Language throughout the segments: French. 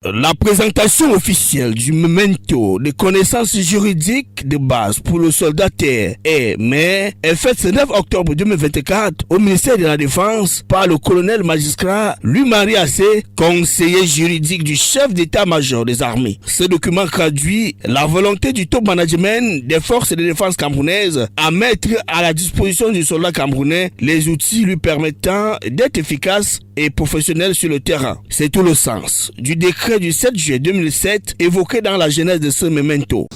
La présentation officielle du memento de connaissances juridiques de base pour le soldataire est faite ce 9 octobre 2024 au ministère de la Défense par le colonel magistrat Louis-Marie Assé, conseiller juridique du chef d'état-major des armées. Ce document traduit la volonté du top management des forces de défense camerounaises à mettre à la disposition du soldat camerounais les outils lui permettant d'être efficace et professionnel sur le terrain. C'est tout le sens du décret du 7 juillet 2007 évoqué dans la genèse de ce memento.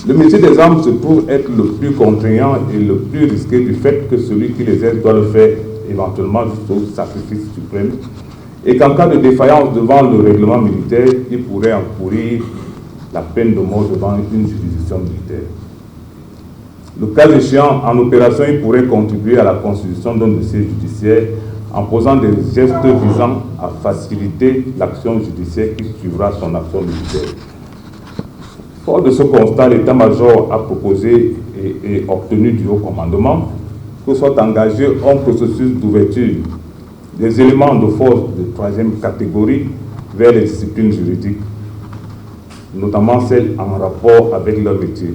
Le métier des armes se trouve être le plus contraignant et le plus risqué du fait que celui qui l'exerce doit le faire éventuellement jusqu'au sacrifice suprême et qu'en cas de défaillance devant le règlement militaire, il pourrait encourir la peine de mort devant une juridiction militaire. Le cas échéant, en opération, il pourrait contribuer à la constitution d'un dossier judiciaire en posant des gestes visant à faciliter l'action judiciaire qui suivra son action militaire. Fort de ce constat, l'état-major a proposé et obtenu du haut commandement que soit engagé un processus d'ouverture des éléments de force de troisième catégorie vers les disciplines juridiques, notamment celles en rapport avec leur métier,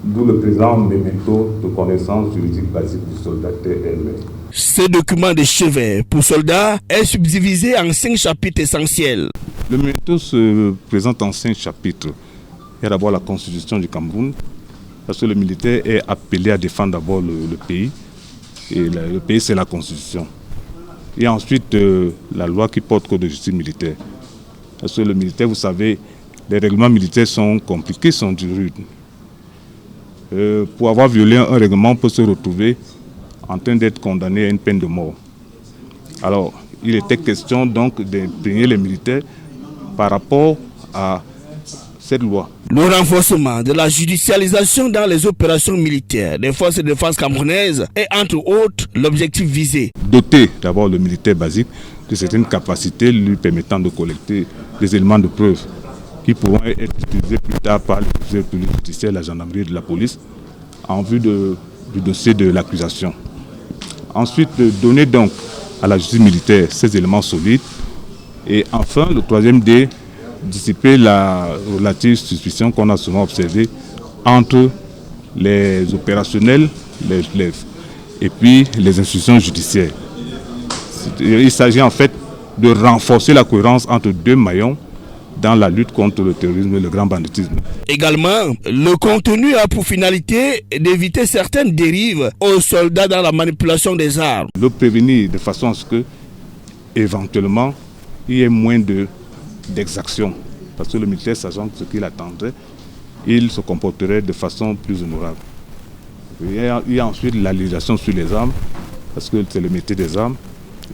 d'où le présent memento de connaissances juridiques basiques du soldataire elle-même. Ce document de chevet pour soldats est subdivisé en 5 chapitres essentiels. Le memento se présente en 5 chapitres. Il y a d'abord la constitution du Cameroun, parce que le militaire est appelé à défendre d'abord le pays, et le pays c'est la constitution. Et ensuite la loi qui porte code de justice militaire. Parce que le militaire, vous savez, les règlements militaires sont compliqués, sont durs. Pour avoir violé un règlement, on peut se retrouver en train d'être condamné à une peine de mort. Alors, il était question donc d'imprégner les militaires par rapport à cette loi. Le renforcement de la judicialisation dans les opérations militaires des forces de défense camerounaises est entre autres l'objectif visé. Doter d'abord le militaire basique de certaines capacités lui permettant de collecter des éléments de preuve qui pourront être utilisés plus tard par les publics judiciaires, la gendarmerie et de la police en vue du dossier de l'accusation. Ensuite, donner donc à la justice militaire ces éléments solides. Et enfin, le troisième D, dissiper la relative suspicion qu'on a souvent observée entre les opérationnels et puis les institutions judiciaires. Il s'agit en fait de renforcer la cohérence entre deux maillons dans la lutte contre le terrorisme et le grand banditisme. Également, le contenu a pour finalité d'éviter certaines dérives aux soldats dans la manipulation des armes. Le prévenir de façon à ce que, éventuellement, il y ait moins d'exactions. Parce que le militaire, sachant ce qu'il attendrait, il se comporterait de façon plus honorable. Il y a ensuite la législation sur les armes, parce que c'est le métier des armes.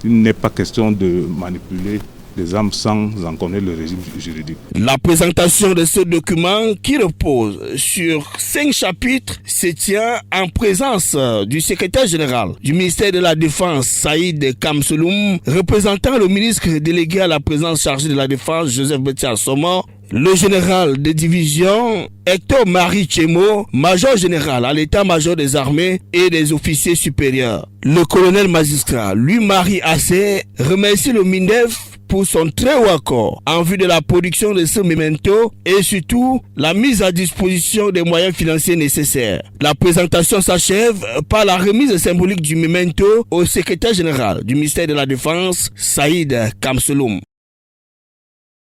Il n'est pas question de manipuler des armes sans en connaître le régime juridique. La présentation de ce document qui repose sur 5 chapitres se tient en présence du secrétaire général du ministère de la Défense, Saïd Kamseloum, représentant le ministre délégué à la présidence chargée de la Défense, Joseph Betia Soma, le général de division Hector Marie Tchemo, major général à l'état-major des armées et des officiers supérieurs. Le colonel magistrat Louis-Marie Assé remercie le MINDEF pour son très haut accord en vue de la production de ce memento et surtout la mise à disposition des moyens financiers nécessaires. La présentation s'achève par la remise symbolique du memento au secrétaire général du ministère de la Défense, Saïd Kamseloum.